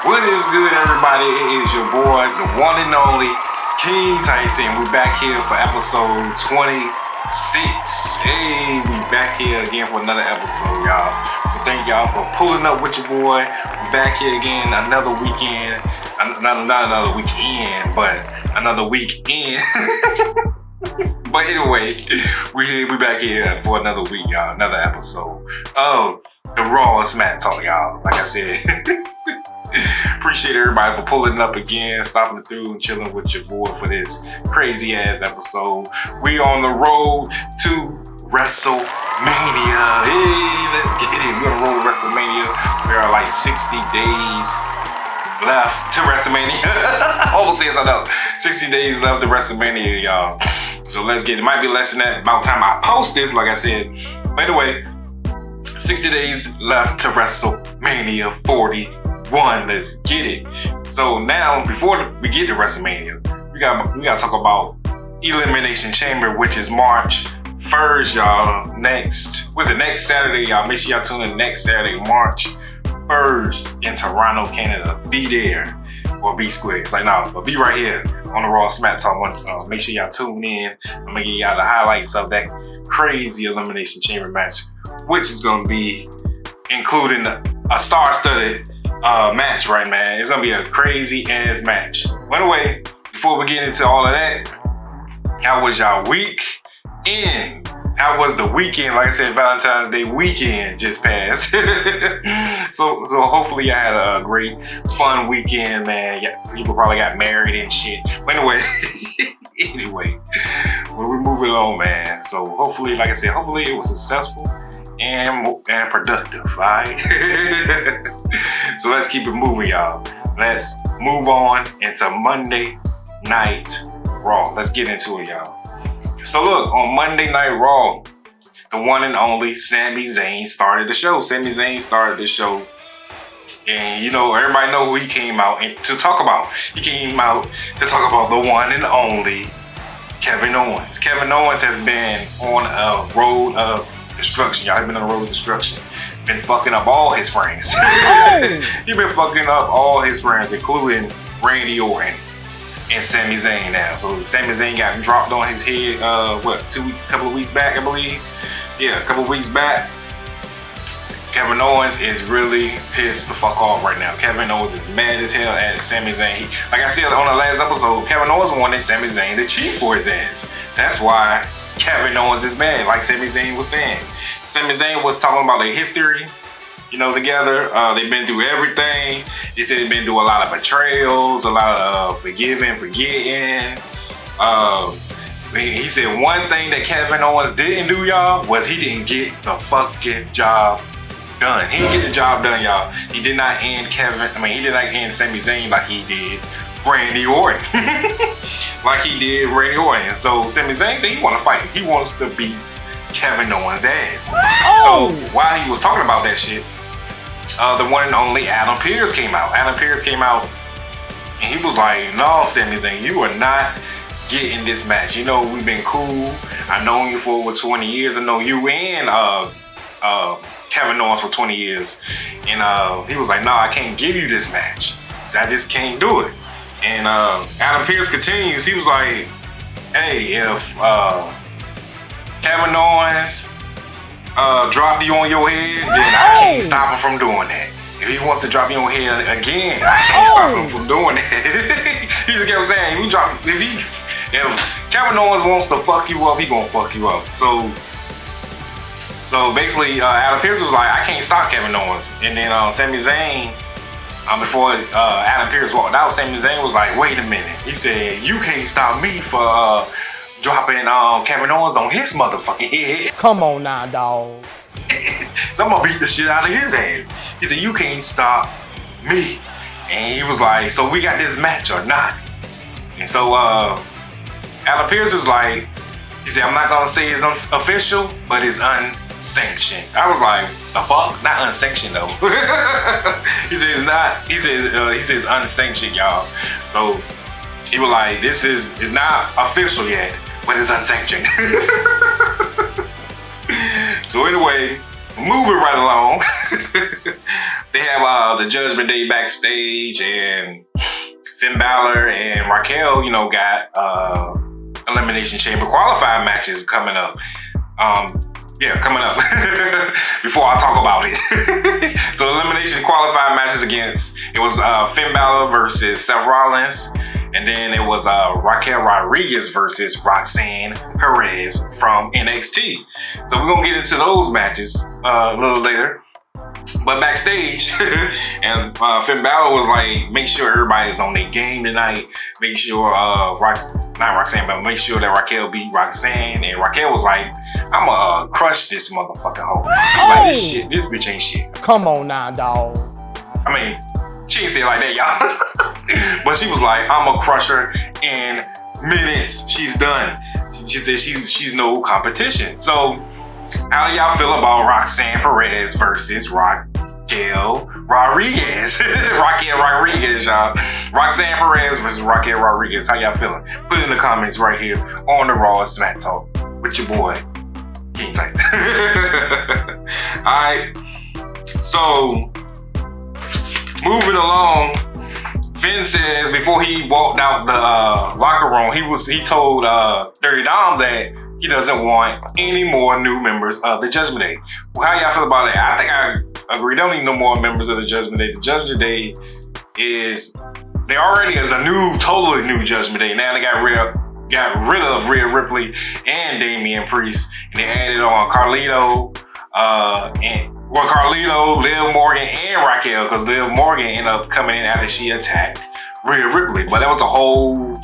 What is good, everybody? It is your boy, the one and only King Tyson. We're back here for episode 26. Hey, we back here again for another episode, y'all. So thank y'all for pulling up with your boy. We're back here again, another weekend. Not another weekend, but another weekend. But anyway, we back here for another week, y'all. Another episode of the Raw Smack Talk, y'all. Like I said. Appreciate everybody for pulling up again, stopping through and chilling with your boy for this crazy ass episode. We on the road to WrestleMania. Hey, let's get it. We're on the road to WrestleMania. There are like 60 days left to WrestleMania. Almost says I know. 60 days left to WrestleMania, y'all. So let's get it. It might be less than that by the time I post this, like I said. By the way, 60 days left to WrestleMania 41. Let's get it. So now, before we get to WrestleMania, we gotta talk about Elimination Chamber, which is March 1st, y'all. Next Saturday, y'all. Make sure y'all tune in next Saturday, March 1st in Toronto, Canada. Be there or be square. It's like, no, but be right here on the Raw Smack Talk. Make sure y'all tune in. I'm gonna give y'all the highlights of that crazy Elimination Chamber match, which is gonna be including a star-studded match, right, man? It's gonna be a crazy ass match. By the way, before we get into all of that, how was y'all week? And how was the weekend? Like I said, Valentine's Day weekend just passed. so hopefully y'all had a great, fun weekend, man. Yeah, people probably got married and shit. But anyway, we're moving on, man. So hopefully, like I said, hopefully it was successful and productive, all right? So let's keep it moving, y'all. Let's move on into Monday Night Raw. Let's get into it, y'all. So look, on Monday Night Raw, the one and only Sami Zayne started the show. Sami Zayne started the show. And you know, everybody know who he came out to talk about. He came out to talk about the one and only Kevin Owens. Kevin Owens has been on a road of destruction. Y'all have been on the road of destruction. Been fucking up all his friends. He been fucking up all his friends, including Randy Orton and Sami Zayne now. So Sami Zayne got dropped on his head, couple of weeks back, I believe. Yeah, a couple of weeks back. Kevin Owens is really pissed the fuck off right now. Kevin Owens is mad as hell at Sami Zayne. Like I said on the last episode, Kevin Owens wanted Sami Zayne to cheat for his ass. That's why Kevin Owens is mad, like Sami Zayne was saying. Sami Zayne was talking about their history, you know, together. They've been through everything. They said they've been through a lot of betrayals, a lot of forgiving, forgetting. He said one thing that Kevin Owens didn't do, y'all, was he didn't get the fucking job done. He didn't get the job done, y'all. He did not end Sami Zayne like he did Randy Orton. Like he did Randy Orton. And so Sami Zayne said he want to fight. He wants to beat Kevin Owens' ass. So while he was talking about that shit, the one and only Adam Pearce came out. Adam Pearce came out and he was like, no, Sami Zayne, you are not getting this match. You know, we've been cool. I've known you for over 20 years. I know you and Kevin Owens for 20 years. And he was like, no, I can't give you this match. So I just can't do it. And Adam Pearce continues. He was like, hey, if Kevin Owens dropped you on your head, then I can't stop him from doing that. If he wants to drop you on your head again, I can't stop him from doing that. He just kept saying, if Kevin Owens wants to fuck you up, he gonna fuck you up. So basically, Adam Pearce was like, I can't stop Kevin Owens. And then Sami Zayne, before Adam Pearce walked out, Sami Zayne was like, wait a minute. He said, you can't stop me for dropping Kevin Owens on his motherfucking head. Come on now, dog. So I'm gonna beat the shit out of his ass. He said, you can't stop me. And he was like, so we got this match or not? And so Adam Pearce was like, he said, I'm not gonna say it's official, but it's unsanctioned. I was like, the fuck? Not unsanctioned though. He said it's not. He says unsanctioned, y'all. So he was like, this is not official yet, but it's unsanctioned. So anyway, moving right along. they have the Judgment Day backstage, and Finn Balor and Raquel, got Elimination Chamber qualifying matches coming up. Coming up before I talk about it. So elimination qualifying matches it was Finn Balor versus Seth Rollins, and then it was Raquel Rodriguez versus Roxanne Perez from NXT. So we're gonna get into those matches a little later. But backstage, and Finn Balor was like, make sure everybody's on their game tonight. Make sure, make sure that Raquel beat Roxanne. And Raquel was like, I'ma crush this motherfucking hoe. She was like, this bitch ain't shit. Come on now, dog. I mean, she ain't say it like that, y'all. But she was like, I'ma crush her in minutes. She's done. She said she's no competition. So, how do y'all feel about Roxanne Perez versus Raquel Rodriguez? Raquel Rodriguez, y'all. Roxanne Perez versus Raquel Rodriguez. How y'all feeling? Put it in the comments right here on the Raw Smack Talk with your boy, King Tyson. Alright. So, moving along, Finn says before he walked out the locker room, he told Dirty Dom that he doesn't want any more new members of the Judgment Day. Well, how y'all feel about that? I think I agree. Don't need no more members of the Judgment Day. The Judgment Day they already is a totally new Judgment Day. Now they got rid of Rhea Ripley and Damian Priest, and they added on Carlito, Liv Morgan, and Raquel, because Liv Morgan ended up coming in after she attacked Rhea Ripley. But that was a whole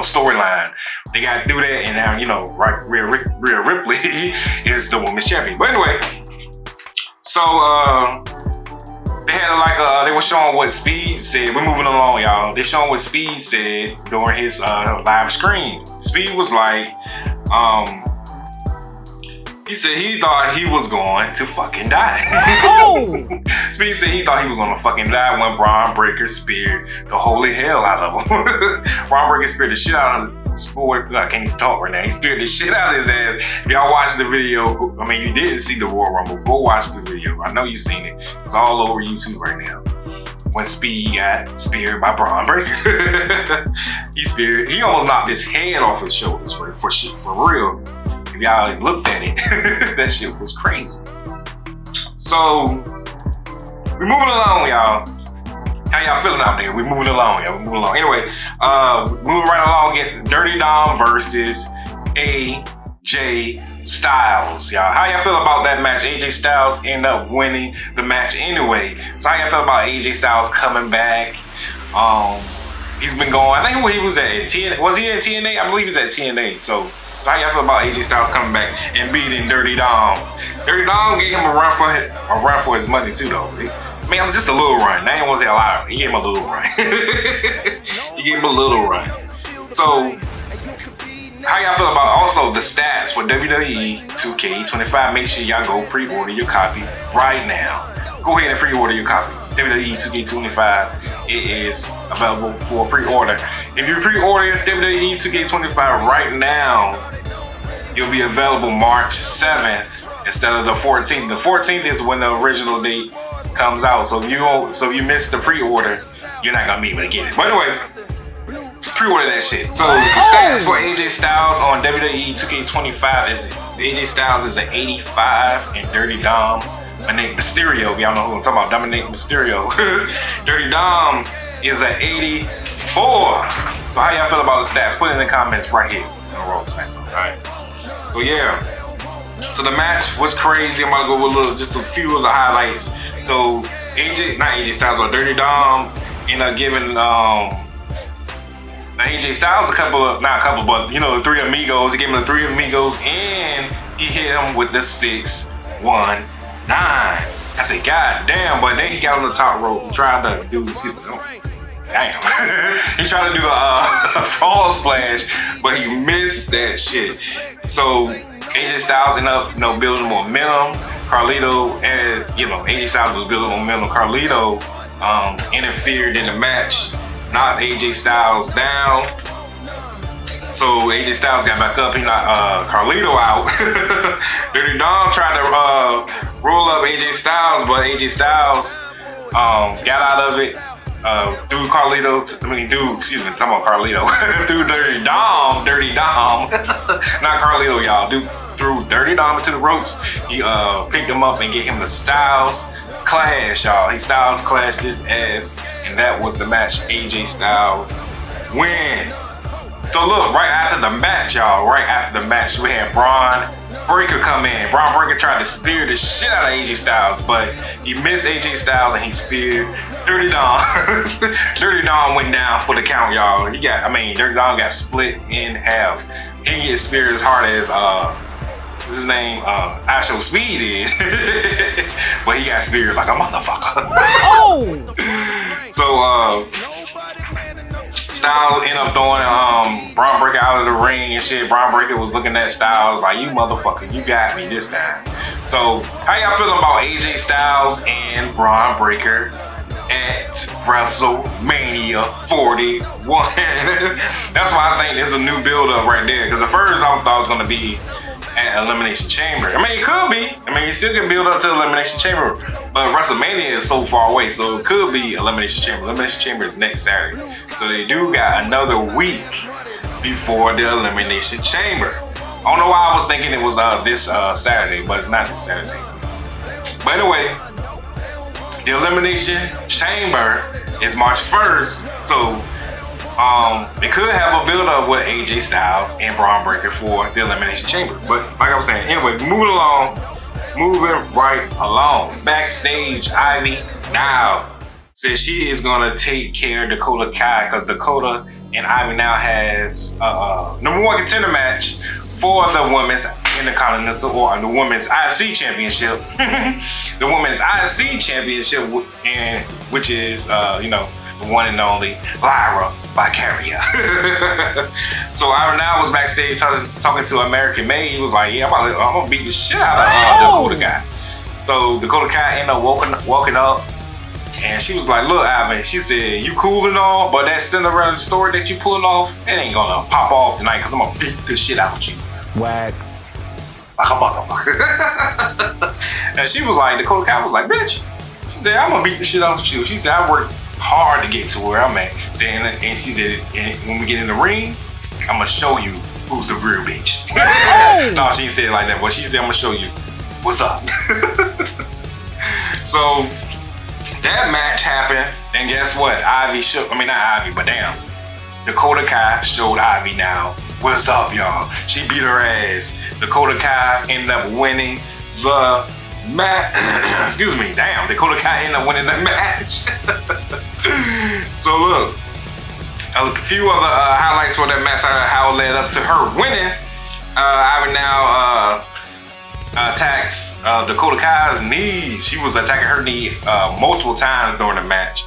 storyline. They got to do that, and now Rhea Ripley is the women's champion. But anyway, so they had they were showing what Speed said. We're moving along, y'all. They're showing what Speed said during his live stream. Speed was like, he said he thought he was going to fucking die. Speed said he thought he was going to fucking die when Braun Breaker speared the holy hell out of him. Braun Breaker speared the shit out of him. Sport, I can't even talk right now. He speared the shit out of his ass. If y'all watched the video, I mean, you didn't see the Royal Rumble, go watch the video. I know you've seen it. It's all over YouTube right now. When Speed got speared by Braun Breaker. He almost knocked his head off his shoulders for real. If y'all looked at it, that shit was crazy. So, we're moving along, y'all. How y'all feeling out there? We're moving along, y'all. Anyway, moving right along, get Dirty Dom versus AJ Styles, y'all. How y'all feel about that match? AJ Styles ended up winning the match anyway. So how y'all feel about AJ Styles coming back? He's been going, I think he was at TNA. Was he at TNA? I believe he's at TNA. So how y'all feel about AJ Styles coming back and beating Dirty Dom? Dirty Dom gave him a run for his money too, though. Man, just a little run. Now he won't say a lot. He gave him a little run. So, how y'all feel about also the stats for WWE 2K25? Make sure y'all go pre-order your copy right now. Go ahead and pre-order your copy. WWE 2K25, it is available for pre-order. If you pre-order WWE 2K25 right now, you'll be available March 7th instead of the 14th. The 14th is when the original date comes out. So if you miss the pre-order, you're not gonna be able to get it. By the way, pre-order that shit. So the stats for AJ Styles on WWE 2K25 is AJ Styles is an 85 and Dirty Dom, Dominic Mysterio, if y'all know who I'm talking about, Dominic Mysterio. Dirty Dom is an 84. So how y'all feel about the stats? Put it in the comments right here on the Raw SmackDown. Alright. So yeah. So the match was crazy. I'm gonna go with just a few of the highlights. So AJ Styles or Dirty Dom ended up giving AJ Styles the Three Amigos. He gave him the Three Amigos and he hit him with the 619. I said, God damn, but then he got on the top rope and tried to do damn. He tried to do a fall splash, but he missed that shit. So AJ Styles ended up building momentum. Carlito, as AJ Styles was building momentum. Carlito interfered in the match, knocked AJ Styles down. So AJ Styles got back up. He knocked Carlito out. Dirty Dom tried to roll up AJ Styles, but AJ Styles got out of it. Through Carlito, talking about Carlito. Through Dirty Dom. Not Carlito, y'all. Threw Dirty Dom into the ropes. He picked him up and gave him the Styles Clash, y'all. He Styles clashed his ass, and that was the match. AJ Styles win. So look, right after the match, y'all, we had Braun Breaker come in. Braun Breaker tried to spear the shit out of AJ Styles, but he missed AJ Styles and he speared Dirty Dom. Dirty Dom went down for the count, y'all. Dirty Dom got split in half. He didn't get speared as hard as what's his name? Actual Speed did. But he got speared like a motherfucker. Oh! So Styles ended up throwing Braun Breaker out of the ring and shit. Braun Breaker was looking at Styles like, you motherfucker, you got me this time. So how y'all feeling about AJ Styles and Braun Breaker at WrestleMania 41? That's why I think there's a new build-up right there. Because at first I thought it was going to be at Elimination Chamber. I mean, it could be. I mean, it still can build up to Elimination Chamber. But WrestleMania is so far away, so it could be Elimination Chamber. Elimination Chamber is next Saturday. So they do got another week before the Elimination Chamber. I don't know why I was thinking it was this Saturday, but it's not this Saturday. But anyway, the Elimination Chamber is March 1st. So it could have a build-up with AJ Styles and Braun Breaker for the Elimination Chamber. But like I was saying, anyway, moving right along. Backstage, Ivy now says she is gonna take care of Dakota Kai because Dakota and Ivy now has number one contender match for the women's Intercontinental or the women's IC championship. The women's IC championship, which is the one and only Lyra Valkyria. So Ivy now was backstage talking to American May. He was like, yeah, I'm gonna beat the shit out of Dakota Kai. So Dakota Kai ended up walking up, and she was like, look, Ivy, she said, you cool and all, but that Cinderella story that you pulling off, it ain't gonna pop off tonight because I'm gonna beat the shit out of you. Whack. Like a motherfucker. And she was like, Dakota Kai was like, bitch. She said, I'm gonna beat the shit out of you. She said, I worked hard to get to where I'm at. And she said, when we get in the ring, I'm gonna show you who's the real bitch. No, she didn't say it like that, but she said, I'm gonna show you what's up. So that match happened, and guess what? Dakota Kai showed Ivy now what's up, y'all. She beat her ass. Dakota Kai ended up winning the match. Excuse me, damn. Dakota Kai ended up winning the match. So look, a few other highlights for that match, how it led up to her winning. Ivy now attacks Dakota Kai's knees. She was attacking her knee multiple times during the match.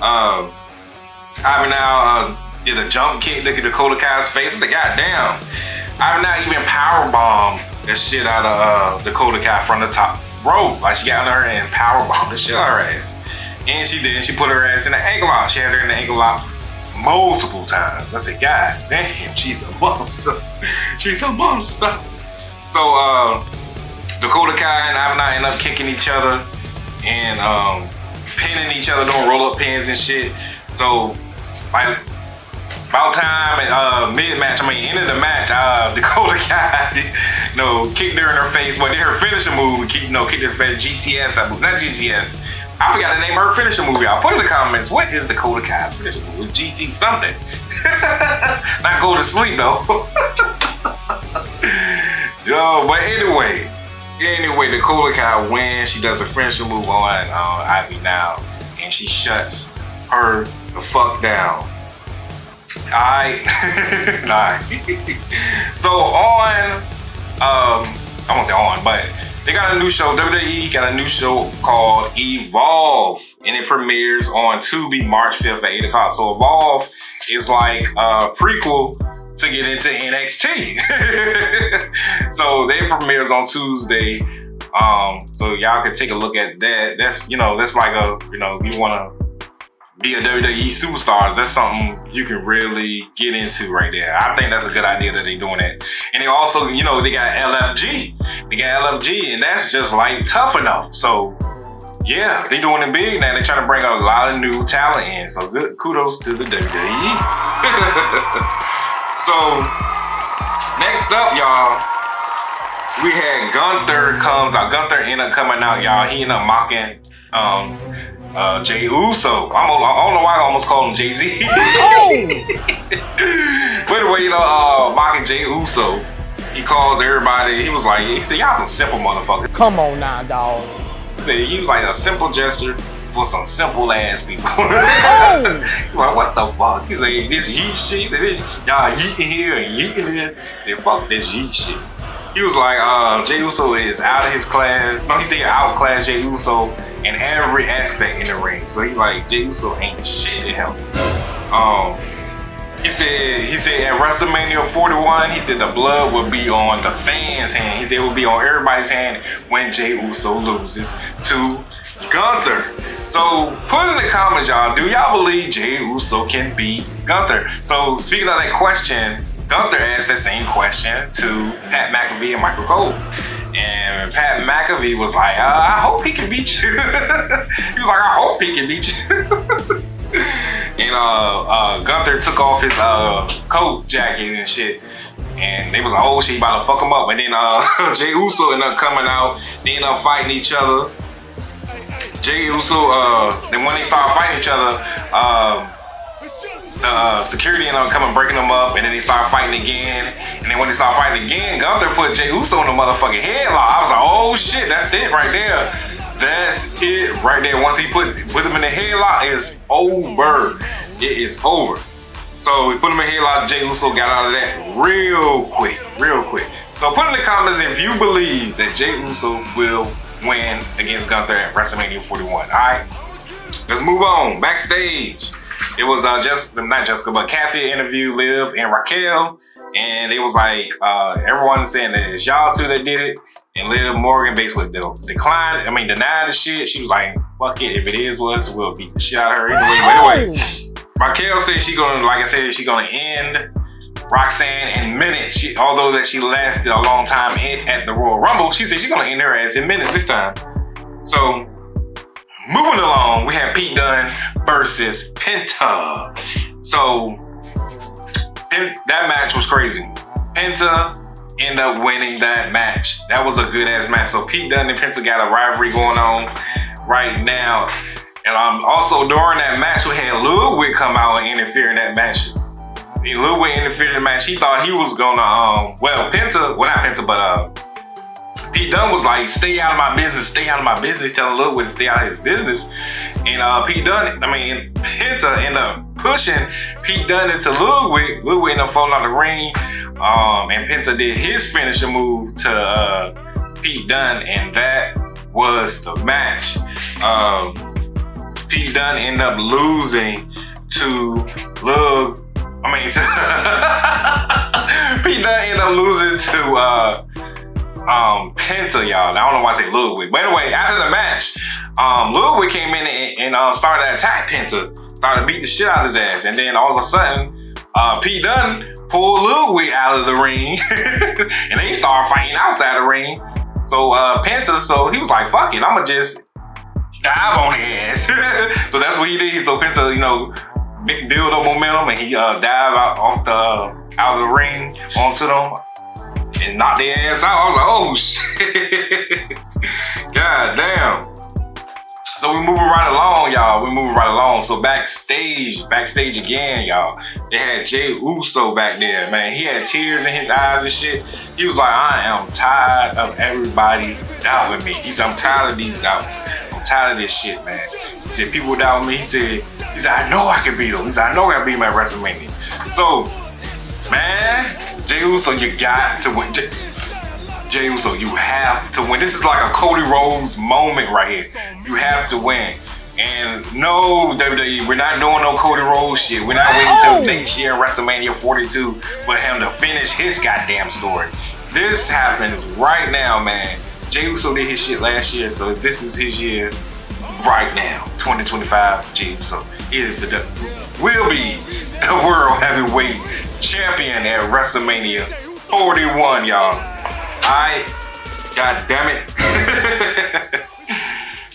Ivy now did a jump kick to Dakota Kai's face. I said, God damn. Ivy now even powerbombed the shit out of Dakota Kai from the top rope. Like she got on her and powerbombed the shit out of her ass. And she did. She put her ass in the ankle lock. She had her in the ankle lock multiple times. I said, God damn, she's a monster. She's a monster. So Dakota Kai and Ivy now end up kicking each other and pinning each other, doing roll-up pins and shit. So like about time at end of the match, Dakota Kai, kicked her in her face. But did her finishing move, kicked her face, GTS, not GTS. I forgot the name of her finishing move. Y'all put in the comments, what is Dakota Kai's finishing move? GT something. Not go to sleep though. Yo, but anyway, Dakota Kai wins. She does a finishing move on Ivy now, and she shuts her the fuck down. Alright. So on, I won't say on, but they got a new show. WWE got a new show called Evolve, and it premieres on Tubi March 5th at 8 o'clock. So Evolve is like a prequel to get into NXT. So they premieres on Tuesday. So y'all can take a look at that. That's like a, if you wanna be a WWE Superstars, that's something you can really get into right there. I think that's a good idea that they're doing that. And they also, they got LFG. They got LFG, and that's just like Tough Enough. So yeah, they doing it big now. They trying to bring a lot of new talent in. So good kudos to the WWE. So next up, y'all, we had Gunther comes out. Gunther ended up coming out, y'all. He ended up mocking Jey Uso. I don't know why I almost called him Jay-Z. But anyway, mocking Jey Uso. He calls everybody. He said, y'all some simple motherfuckers. Come on now, dog. He was like a simple gesture for some simple ass people. He's like, what the fuck? He said, this yeet shit. He said, y'all yeeting here and yeeting there. He said, fuck this yeet shit. He was like, Jey Uso is out of his class. No, he said outclass Jey Uso in every aspect in the ring. So he like, Jey Uso ain't shit to him. He said at WrestleMania 41, he said the blood will be on the fans' hand. He said it will be on everybody's hand when Jey Uso loses to Gunther. So put in the comments, y'all, do y'all believe Jey Uso can beat Gunther? So speaking of that question, Gunther asked that same question to Pat McAfee and Michael Cole. And Pat McAfee was like, I hope he can beat you. He was like, I hope he can beat you. And Gunther took off his coat jacket and shit. And they was like, oh shit, about to fuck him up. And then Jey Uso ended up coming out. They ended up fighting each other. Jey Uso, then when they started fighting each other, security ended up coming, breaking them up, and then they started fighting again. And then when they started fighting again, Gunther put Jey Uso in the motherfucking headlock. I was like, oh shit, that's it right there. That's it right there. Once he put him in the headlock, it's over. It is over. So we put him in the headlock. Jey Uso got out of that real quick. So put in the comments if you believe that Jey Uso will win against Gunther at WrestleMania 41. All right, let's move on. Backstage, it was not Jessica, but Kathy interviewed Liv and Raquel, and it was like everyone saying that it's y'all two that did it. And Liv Morgan basically denied the shit. She was like, fuck it, if it is us, we'll beat the shit out of her anyway. But anyway, Raquel said she gonna end Roxanne in minutes. Although that she lasted a long time at the Royal Rumble, she said she's gonna end her ass in minutes this time. So moving along, we have Pete Dunne versus Penta. So that match was crazy. Penta end up winning that match. That was a good ass match. So Pete Dunne and Penta got a rivalry going on right now. And also during that match, we had Ludwig come out and interfere in that match. Ludwig interfered in the match. He thought he was gonna Pete Dunne was like, stay out of my business, telling Ludwig to stay out of his business. And Penta ended up pushing Pete Dunne into Ludwig. Ludwig ended up falling out the ring. And Penta did his finishing move to Pete Dunne, and that was the match. Pete Dunne ended up losing to Pete Dunne ended up losing to Penta, y'all. I don't know why I say Ludwig. But anyway, after the match, Ludwig came in and started to attack Penta, started to beat the shit out of his ass. And then all of a sudden, Pete Dunne pulled Ludwig out of the ring and they started fighting outside the ring. So Penta, he was like, fuck it, I'ma just dive on his ass. So that's what he did. So Penta, build up momentum and he dived out of the ring onto them and knocked their ass out. I was like, oh shit. God damn. So we moving right along, y'all. So backstage again, y'all. They had Jey Uso back there, man. He had tears in his eyes and shit. He was like, I am tired of everybody doubting me. He said, I'm tired of these doubts. I'm tired of this shit, man. He said, people doubt me. He said, I know I can beat him. He said, I know I can beat him at WrestleMania. So, man, Jey Uso, you got to win. Jey Uso, you have to win. This is like a Cody Rhodes moment right here. You have to win. And no, WWE, we're not doing no Cody Rhodes shit. We're not waiting until next year, WrestleMania 42, for him to finish his goddamn story. This happens right now, man. Jey Uso did his shit last year, so this is his year right now. 2025, Jey Uso will be the World Heavyweight Champion at WrestleMania 41, y'all. Alright, god damn it.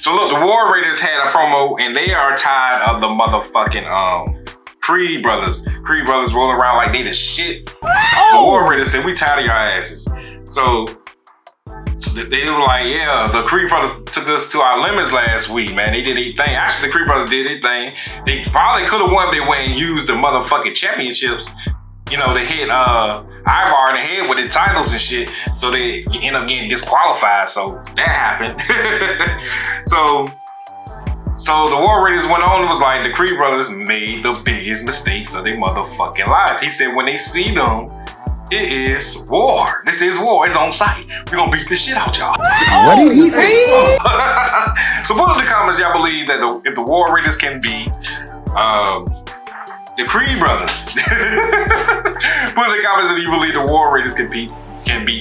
So look, the War Raiders had a promo, and they are tired of the motherfucking Creed brothers. Creed brothers rolling around like they the shit. The War Raiders said, we tired of your asses. So they were like, yeah, the Creed brothers took us to our limits last week, man. They did their thing. Actually, the Creed brothers did their thing. They probably could have won if they went and used the motherfucking championships. You know, they hit Ivar in the head with the titles and shit. So they end up getting disqualified. So that happened. So the War Raiders went on and was like, the Creed brothers made the biggest mistakes of their motherfucking life. He said when they see them, it is war. This is war. It's on site. We're gonna beat the shit out y'all. What did he say? So put in the comments y'all believe that if the War Raiders can beat the Creed brothers. Put in the comments if you believe the War Raiders can beat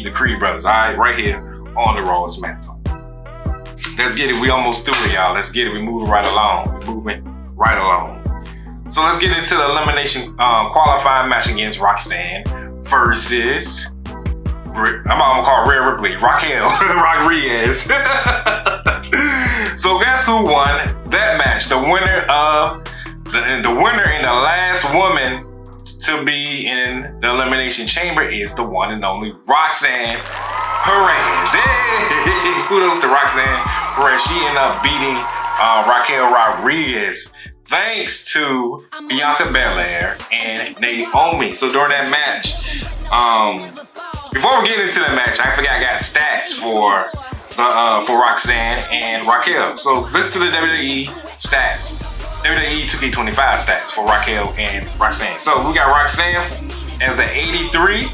the Creed brothers. All right, right here on the Raw and SmackDown. Let's get it. We almost through it, y'all. Let's get it. We're moving right along. So let's get into the elimination qualifying match against Roxanne versus I'm gonna call Rhea Ripley, Raquel Rodriguez. So guess who won that match? The winner and the last woman to be in the Elimination Chamber is the one and only Roxanne Perez. Hey! Kudos to Roxanne Perez. She ended up beating Raquel Rodriguez thanks to Bianca Belair and Naomi. So during that match, before we get into the match, I forgot I got stats for Roxanne and Raquel. So listen to the WWE stats. WWE 2K25 stats for Raquel and Roxanne. So we got Roxanne as an 83,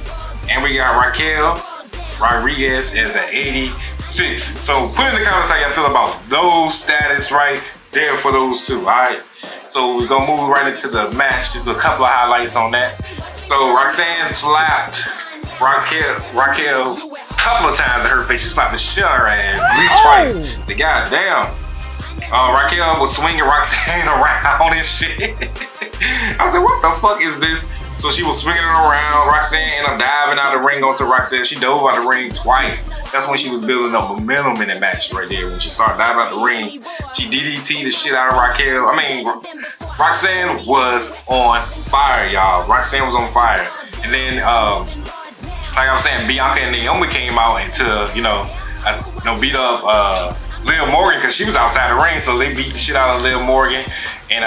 and we got Raquel Rodriguez as an 86. So put in the comments how y'all feel about those status right there for those two. All right. So we're gonna move right into the match. Just a couple of highlights on that. So Roxanne slapped Raquel a couple of times in her face. She slapped the shit out of her ass at least twice. The goddamn. Raquel was swinging Roxanne around and shit. I was like, what the fuck is this? So she was swinging it around. Roxanne ended up diving out of the ring onto Roxanne. She dove out of the ring twice. That's when she was building up momentum in the match right there. When she started diving out the ring, she DDT'd the shit out of Raquel. I mean, Roxanne was on fire, y'all. Roxanne was on fire. And then, like I was saying, Bianca and Naomi came out and beat up Liv Morgan because she was outside the ring, so they beat the shit out of Liv Morgan, and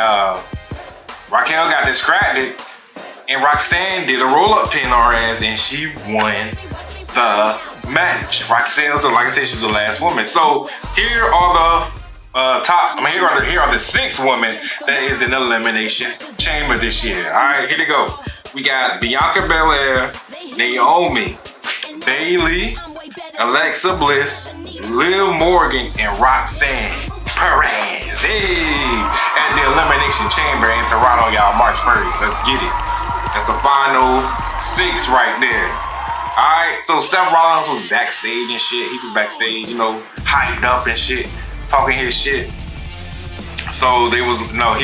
Raquel got distracted, and Roxanne did a roll-up pin on her ass, and she won the match. Roxanne, like I said, she's the last woman. So here are the here are the 6 women that is in the Elimination Chamber this year. All right, here they go. We got Bianca Belair, Naomi, Bayley, Alexa Bliss, Liv Morgan, and Roxanne Perez. Hey! At the Elimination Chamber in Toronto, y'all, March 1st. Let's get it. That's the final 6 right there. Alright, so Seth Rollins was backstage and shit. He was backstage, hyped up and shit, talking his shit. So he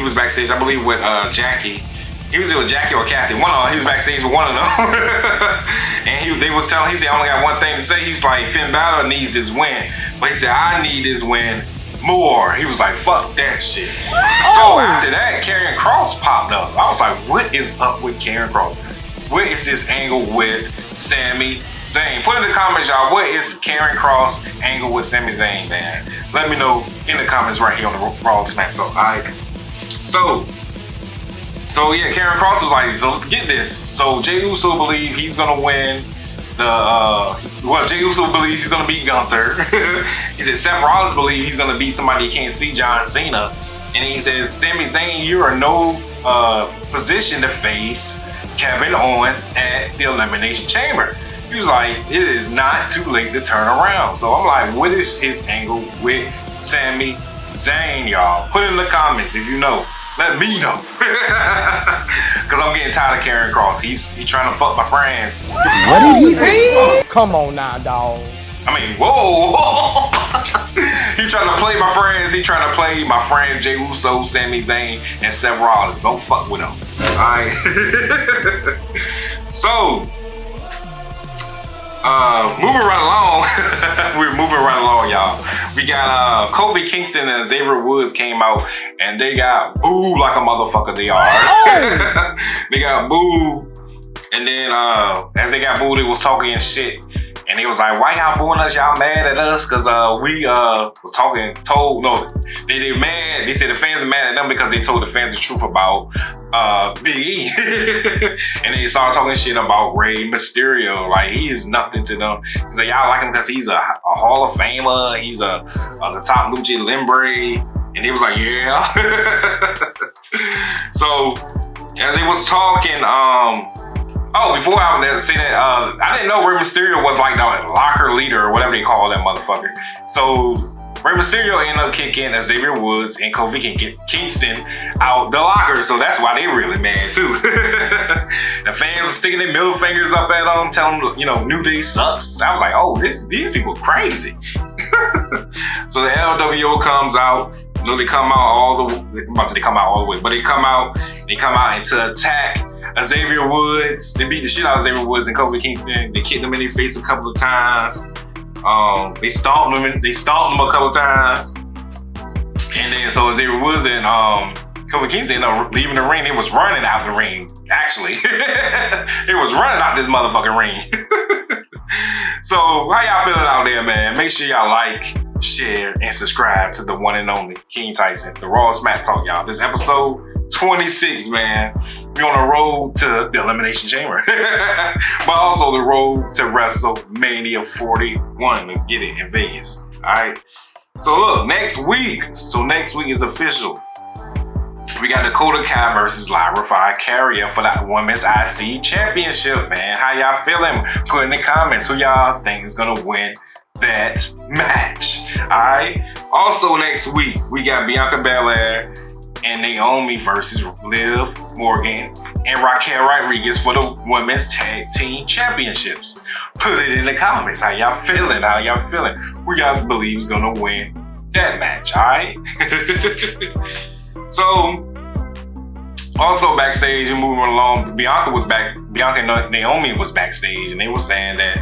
was backstage, I believe, with Jackie. He was either Jackie or Kathy. He was backstage with one of them. And they was telling, he said, I only got one thing to say. He was like, Finn Balor needs this win. But he said, I need this win more. He was like, fuck that shit. So after that, Karrion Kross popped up. I was like, what is up with Karrion Kross? What is this angle with Sami Zayne? Put in the comments, y'all, what is Karrion Kross angle with Sami Zayne, man? Let me know in the comments right here on the Raw and SmackDown. All right. So yeah, Karrion Kross was like, so get this. So Jey Uso believes he's gonna win Jey Uso believes he's gonna beat Gunther. He said Seth Rollins believes he's gonna beat somebody he can't see, John Cena. And he says, Sami Zayn, you are no position to face Kevin Owens at the Elimination Chamber. He was like, it is not too late to turn around. So I'm like, what is his angle with Sami Zayn, y'all? Put it in the comments if you know. Let me know. Cause I'm getting tired of Karrion Kross. He's trying to fuck my friends. What did he say? Come on now, dog. I mean, whoa. He trying to play my friends. He trying to play my friends Jey Uso, Sami Zayn, and Seth Rollins. Don't fuck with him. Alright. So Moving right along, we're moving right along, y'all. We got Kofi Kingston and Xavier Woods came out, and they got booed like a motherfucker. They are. They got booed, and then as they got booed, they was talking shit, and they was like, "Why y'all booing us? Y'all mad at us? Cause we was they mad. They said the fans are mad at them because they told the fans the truth about Big E." And they started talking shit about Rey Mysterio. Like, he is nothing to them. He's like, y'all like him because he's a Hall of Famer. He's the top Lucha Libre. And they was like, yeah. So as they was talking, before I say that, I didn't know Rey Mysterio was like the locker leader or whatever they call that motherfucker. So Rey Mysterio ended up kicking Xavier Woods and Kofi Kingston out the locker, so that's why they really mad too. The fans were sticking their middle fingers up at them, telling them, New Day sucks. I was like, oh, these people crazy. So the LWO comes out. They come out all the way, but they come out and to attack Xavier Woods. They beat the shit out of Xavier Woods and Kofi Kingston. They kicked them in their face a couple of times. They stomped him a couple times. And then so Xavier Woods and Kofi Kingston ended up leaving the ring. They was running out the ring, actually. They was running out this motherfucking ring. So how y'all feeling out there, man? Make sure y'all like, share, and subscribe to the one and only King Tyson, the Raw Smack Talk, y'all. This episode 26, man. We on the road to the Elimination Chamber, but also the road to WrestleMania 41. Let's get it in Vegas. All right. So look, next week is official. We got Dakota Kai versus Lyra Valkyria for that Women's IC Championship, man. How y'all feeling? Put in the comments who y'all think is gonna win that match. All right. Also next week we got Bianca Belair and Naomi versus Liv Morgan and Raquel Rodriguez for the Women's Tag Team Championships. Put it in the comments. How y'all feeling? Who y'all believe is gonna win that match? All right. So, also backstage and moving along, Bianca and Naomi was backstage, and they were saying that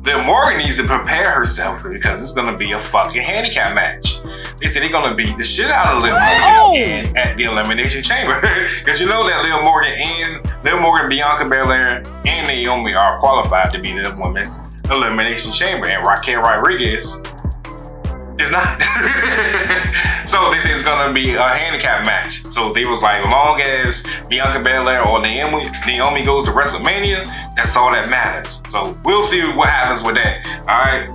Liv Morgan needs to prepare herself because it's gonna be a fucking handicap match. They said they're gonna beat the shit out of Liv Morgan at the Elimination Chamber. Because you know that Liv Morgan, Bianca Belair, and Naomi are qualified to be in the Women's Elimination Chamber, and Raquel Rodriguez is not. So they say it's gonna be a handicap match. So they was like, long as Bianca Belair or Naomi goes to WrestleMania, that's all that matters. So we'll see what happens with that. All right.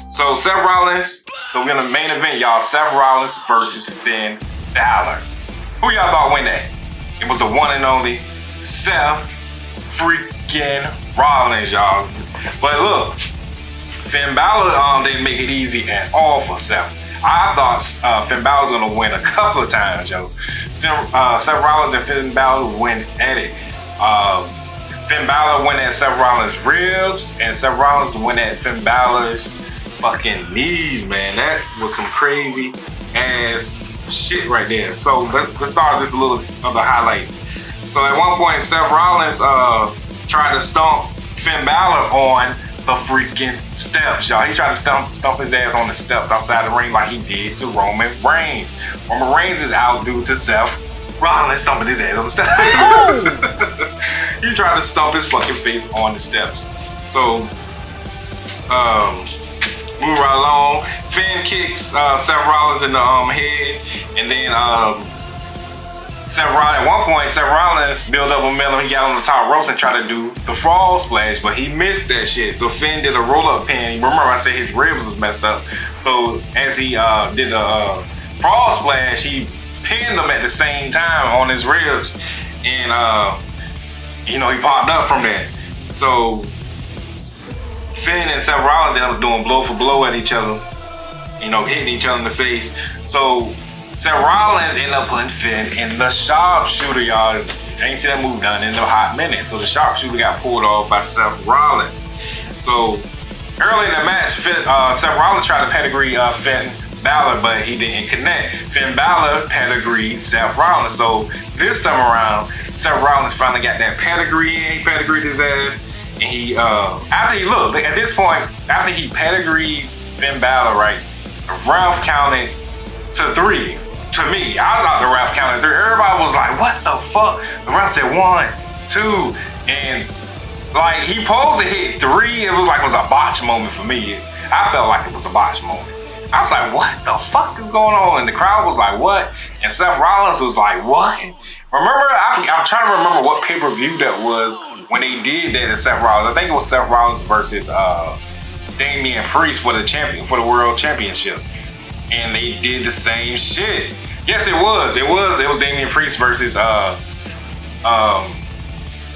So Seth Rollins. So we're in the main event, y'all. Seth Rollins versus Finn Balor. Who y'all thought win that? It was the one and only Seth freaking Rollins, y'all. But look, Finn Balor didn't make it easy at all for Seth. I thought Finn Balor was gonna win a couple of times, yo. Seth Rollins and Finn Balor went at it. Finn Balor went at Seth Rollins' ribs, and Seth Rollins went at Finn Balor's fucking knees, man. That was some crazy ass shit right there. So let's start just a little of the highlights. So at one point, Seth Rollins tried to stomp Finn Balor on the freaking steps, y'all. He tried to stomp his ass on the steps outside the ring like he did to Roman Reigns. Roman Reigns is out due to Seth Rollins stomping his ass on the steps. He tried to stomp his fucking face on the steps. So, move right along. Finn kicks Seth Rollins in the head, and then at one point, Seth Rollins built up momentum. He got on the top ropes and tried to do the frog splash, but he missed that shit. So Finn did a roll-up pin. Remember I said his ribs was messed up. So as he did a frog splash, he pinned him at the same time on his ribs. And, he popped up from that. So Finn and Seth Rollins ended up doing blow for blow at each other, hitting each other in the face. So Seth Rollins ended up putting Finn in the sharpshooter, y'all. I ain't see that move done in a hot minute. So the sharpshooter got pulled off by Seth Rollins. So early in the match, Seth Rollins tried to pedigree Finn Balor, but he didn't connect. Finn Balor pedigreed Seth Rollins. So this time around, Seth Rollins finally got that pedigree in. He pedigreed his ass. And he, after he looked, at this point, after he pedigreed Finn Balor, right, the ref counted to 3. To me, I thought the ref counted 3. Everybody was like, what the fuck? The ref said 1, 2, and like he posed to hit 3. It was like it was a botch moment for me. I felt like it was a botch moment. I was like, what the fuck is going on? And the crowd was like, what? And Seth Rollins was like, what? Remember, I'm trying to remember what pay-per-view that was when they did that to Seth Rollins. I think it was Seth Rollins versus Damian Priest for the World Championship. And they did the same shit. Yes, it was. It was Damian Priest versus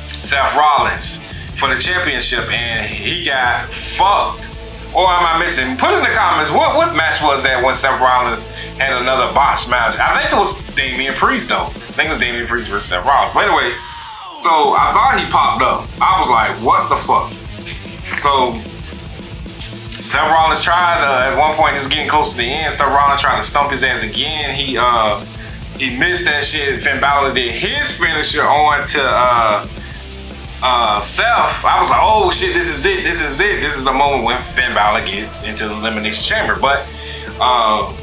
Seth Rollins for the championship, and he got fucked. Or am I missing? Put in the comments, what match was that when Seth Rollins had another botched match? I think it was Damian Priest though. I think it was Damian Priest versus Seth Rollins. But anyway, so I thought he popped up. I was like, what the fuck? So Seth Rollins tried, at one point, it's getting close to the end, Seth Rollins tried to stump his ass again. He missed that shit. Finn Balor did his finisher on to Seth. I was like, oh shit, this is it. This is the moment when Finn Balor gets into the Elimination Chamber. But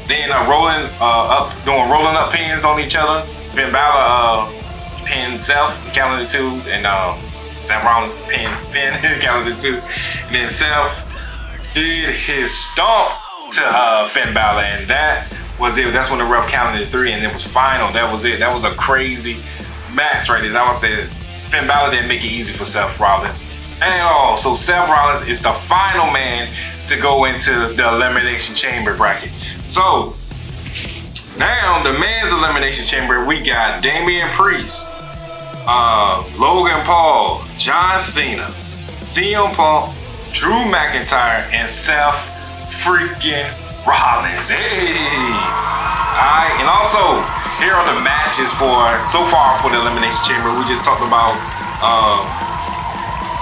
then rolling up pins on each other. Finn Balor pinned Seth, counted to 2, and Seth Rollins pinned Finn, counted to 2. And then Seth did his stomp to Finn Balor, and that was it. That's when the ref counted to 3, and it was final. That was it. That was a crazy match right there. That was it. Finn Balor didn't make it easy for Seth Rollins at all. So Seth Rollins is the final man to go into the Elimination Chamber bracket. So now the men's Elimination Chamber, we got Damian Priest, Logan Paul, John Cena, CM Punk, Drew McIntyre, and Seth freaking Rollins. Hey! Alright, and also, here are the matches so far for the Elimination Chamber. We just talked about,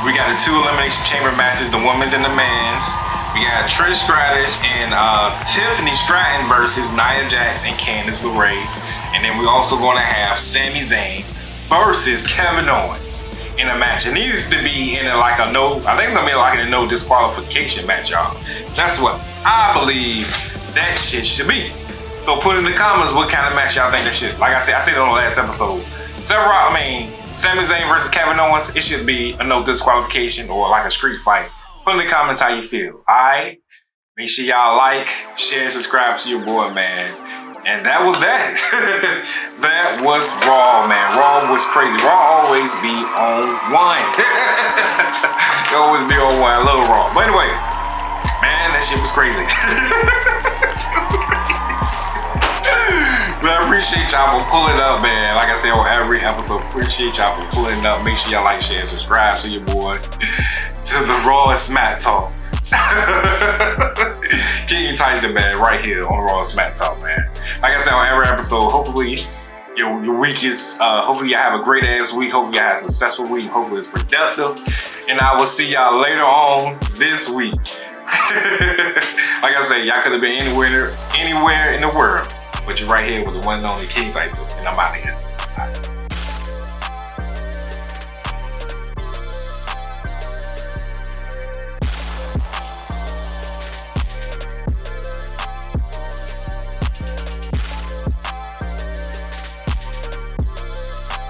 we got the 2 Elimination Chamber matches, the women's and the men's. We got Trish Stratus and Tiffany Stratton versus Nia Jax and Candice LeRae. And then we're also going to have Sami Zayn versus Kevin Owens in a match. It needs to be in I think it's going to be like a no disqualification match, y'all. That's what I believe that shit should be. So put in the comments what kind of match y'all think that shit. Like I said it on the last episode. Sami Zayn versus Kevin Owens, it should be a no disqualification or like a street fight. Put in the comments how you feel. Alright? Make sure y'all like, share, subscribe to your boy, man. And that was that. That was Raw, man. Raw was crazy. Raw always be on one. It always be on one. I love Raw. But anyway, man, that shit was crazy. But I appreciate y'all for pulling up, man. Like I say on every episode, appreciate y'all for pulling up. Make sure y'all like, share, subscribe to your boy, to the Raw Smack Talk. King Tyson, man, right here on Raw Smack Talk, man. Like I said on every episode, hopefully your week is, hopefully y'all have a great ass week. Hopefully y'all have a successful week. Hopefully it's productive. And I will see y'all later on this week. Like I said, y'all could have been anywhere in the world. But you're right here with the one and only King Tyson, and I'm out of here.